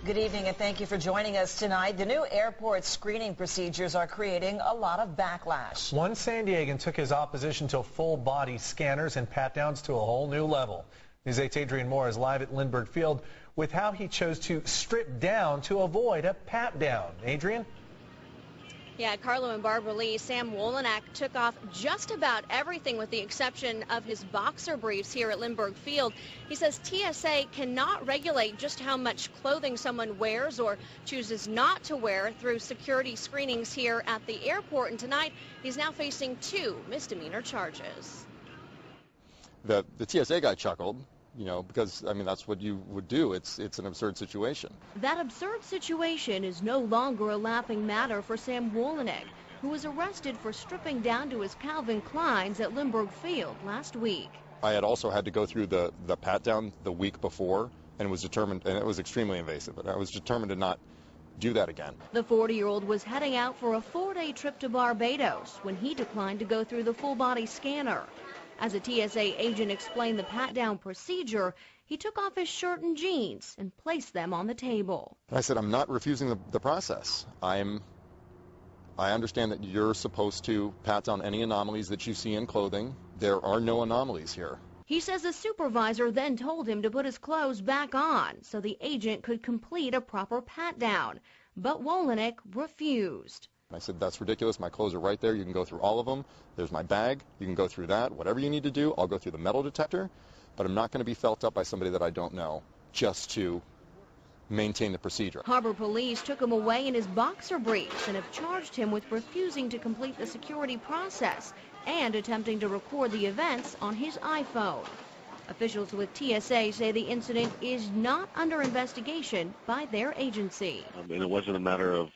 Good evening and thank you for joining us tonight. The new airport screening procedures are creating a lot of backlash. One San Diegan took his opposition to full-body scanners and pat-downs to a whole new level. News 8's Adrian Moore is live at Lindbergh Field with how he chose to strip down to avoid a pat-down. Adrian? Yeah, Carlo and Barbara Lee, Sam Wolenak took off just about everything with the exception of his boxer briefs here at Lindbergh Field. He says TSA cannot regulate just how much clothing someone wears or chooses not to wear through security screenings here at the airport. And tonight, he's now facing 2 misdemeanor charges. The TSA guy chuckled. Because, I mean, that's what you would do. It's an absurd situation. That absurd situation is no longer a laughing matter for Sam Wolenak, who was arrested for stripping down to his Calvin Kleins at Lindbergh Field last week. I had also had to go through the pat-down the week before and was determined, and it was extremely invasive, but I was determined to not do that again. The 40-year-old was heading out for a 4-day trip to Barbados when he declined to go through the full-body scanner. As a TSA agent explained the pat-down procedure, he took off his shirt and jeans and placed them on the table. I said, I'm not refusing the process. I understand that you're supposed to pat down any anomalies that you see in clothing. There are no anomalies here. He says the supervisor then told him to put his clothes back on so the agent could complete a proper pat-down. But Wolenak refused. I said, that's ridiculous. My clothes are right there. You can go through all of them. There's my bag. You can go through that. Whatever you need to do, I'll go through the metal detector. But I'm not going to be felt up by somebody that I don't know just to maintain the procedure. Harbor police took him away in his boxer briefs and have charged him with refusing to complete the security process and attempting to record the events on his iPhone. Officials with TSA say the incident is not under investigation by their agency. And it wasn't a matter of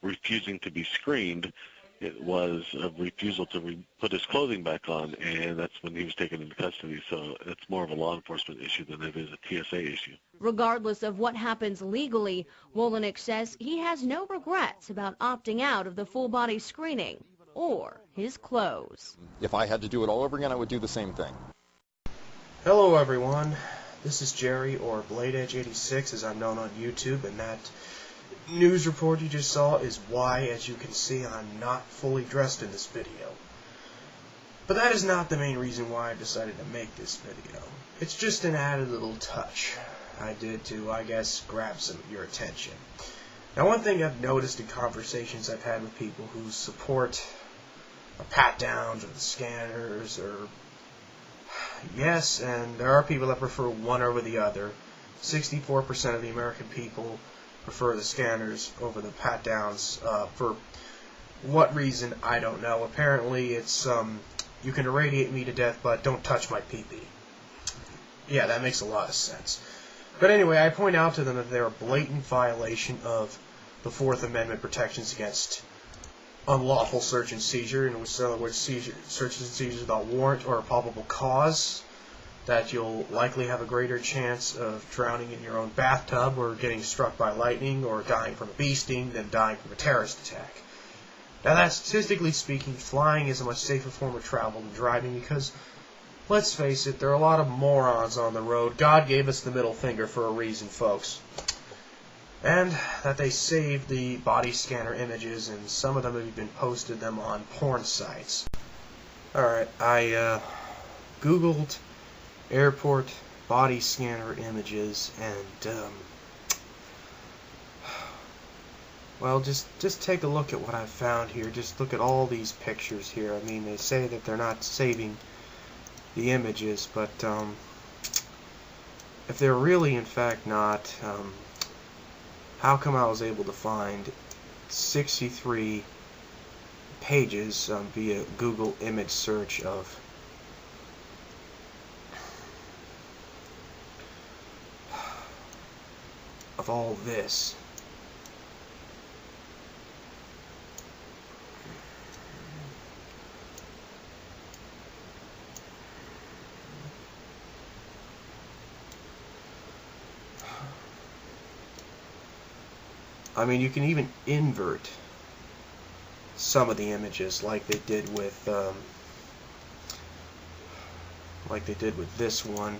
refusing to be screened. It was a refusal to put his clothing back on, and that's when he was taken into custody. So it's more of a law enforcement issue than it is a TSA issue. Regardless of what happens legally, Wolenak says he has no regrets about opting out of the full-body screening or his clothes. If I had to do it all over again, I would do the same thing. Hello everyone, this is Jerry, or Blade Edge 86 as I'm known on YouTube, and that news report you just saw is why, as you can see, I'm not fully dressed in this video. But that is not the main reason why I decided to make this video. It's just an added little touch I did to, I guess, grab some of your attention. Now, one thing I've noticed in conversations I've had with people who support the pat-downs or the scanners, or yes, and there are people that prefer one over the other. 64% of the American people prefer the scanners over the pat-downs. For what reason, I don't know. Apparently, it's, you can irradiate me to death, but don't touch my pee-pee. Yeah, that makes a lot of sense. But anyway, I point out to them that they're a blatant violation of the Fourth Amendment protections against unlawful search and seizure, in other words, searches and seizures without warrant or a probable cause, that you'll likely have a greater chance of drowning in your own bathtub or getting struck by lightning or dying from a bee sting than dying from a terrorist attack. Now, that, statistically speaking, flying is a much safer form of travel than driving because, let's face it, there are a lot of morons on the road. God gave us the middle finger for a reason, folks. And that they saved the body scanner images, and some of them have even posted them on porn sites. Alright, I Googled airport body scanner images, and well, just take a look at what I've found here. Just look at all these pictures here. I mean, they say that they're not saving the images, but if they're really in fact not, how come I was able to find 63 pages via Google image search of all this? I mean, you can even invert some of the images, like they did with this one.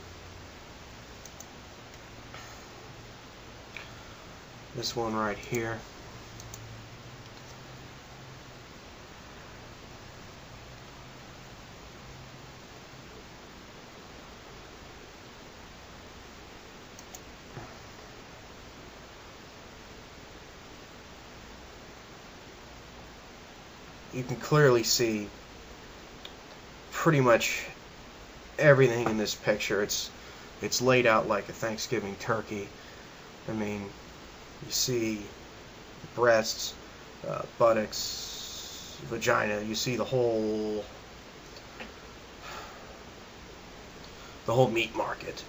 This one right here. You can clearly see pretty much everything in this picture. It's laid out like a Thanksgiving turkey. I mean, you see breasts, buttocks, vagina. You see the whole meat market.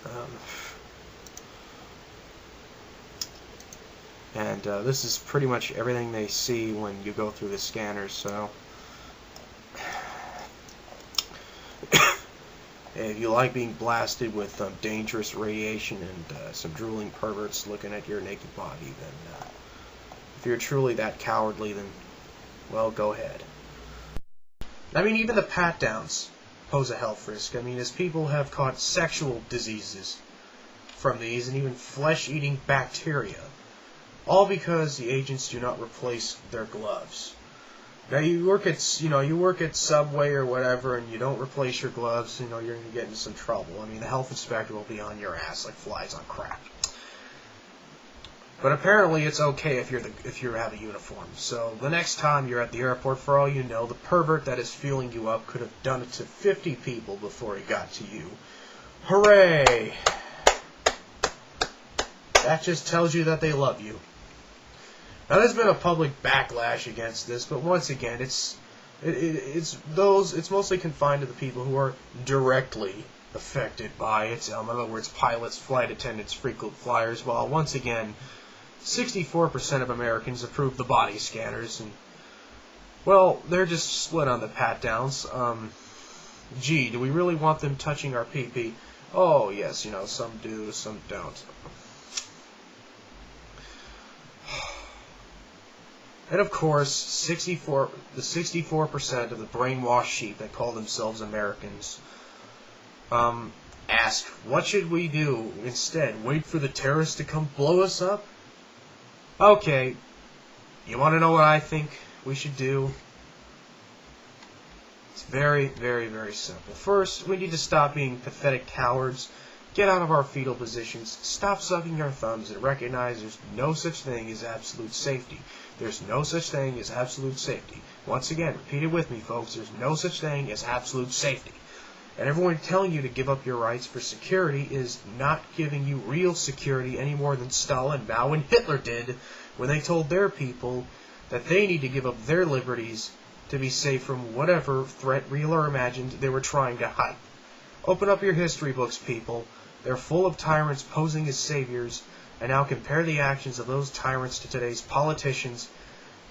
And this is pretty much everything they see when you go through the scanners. So if you like being blasted with dangerous radiation and some drooling perverts looking at your naked body, then if you're truly that cowardly, then, well, go ahead. I mean, even the pat-downs pose a health risk. I mean, as people have caught sexual diseases from these and even flesh-eating bacteria, all because the agents do not replace their gloves. Now you work at Subway or whatever, and you don't replace your gloves, you're going to get into some trouble. I mean, the health inspector will be on your ass like flies on crack. But apparently it's okay if you have a uniform. So the next time you're at the airport, for all you know, the pervert that is fueling you up could have done it to 50 people before he got to you. Hooray! That just tells you that they love you. Now, there's been a public backlash against this, but once again, it's mostly confined to the people who are directly affected by it. In other words, pilots, flight attendants, frequent flyers. While once again, 64% of Americans approve the body scanners, and well, they're just split on the pat-downs. Gee, do we really want them touching our pee-pee? Oh yes, some do, some don't. And of course, the 64% of the brainwashed sheep that call themselves Americans ask, what should we do instead? Wait for the terrorists to come blow us up? Okay, you want to know what I think we should do? It's very, very, very simple. First, we need to stop being pathetic cowards, get out of our fetal positions, stop sucking our thumbs, and recognize there's no such thing as absolute safety. There's no such thing as absolute safety. Once again, repeat it with me, folks. There's no such thing as absolute safety. And everyone telling you to give up your rights for security is not giving you real security any more than Stalin, Mao, and Hitler did when they told their people that they need to give up their liberties to be safe from whatever threat, real or imagined, they were trying to hype. Open up your history books, people. They're full of tyrants posing as saviors, and now compare the actions of those tyrants to today's politicians,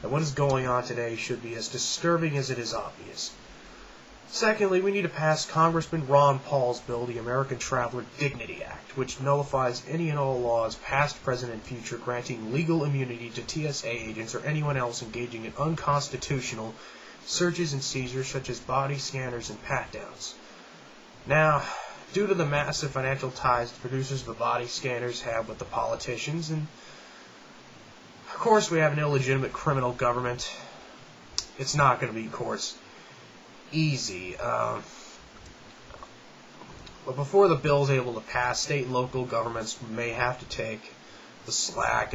and what is going on today should be as disturbing as it is obvious. Secondly, we need to pass Congressman Ron Paul's bill, the American Traveler Dignity Act, which nullifies any and all laws, past, present, and future, granting legal immunity to TSA agents or anyone else engaging in unconstitutional searches and seizures such as body scanners and pat-downs. Now, due to the massive financial ties the producers of the body scanners have with the politicians, and of course we have an illegitimate criminal government, it's not going to be, of course, easy. But before the bill is able to pass, state and local governments may have to take the slack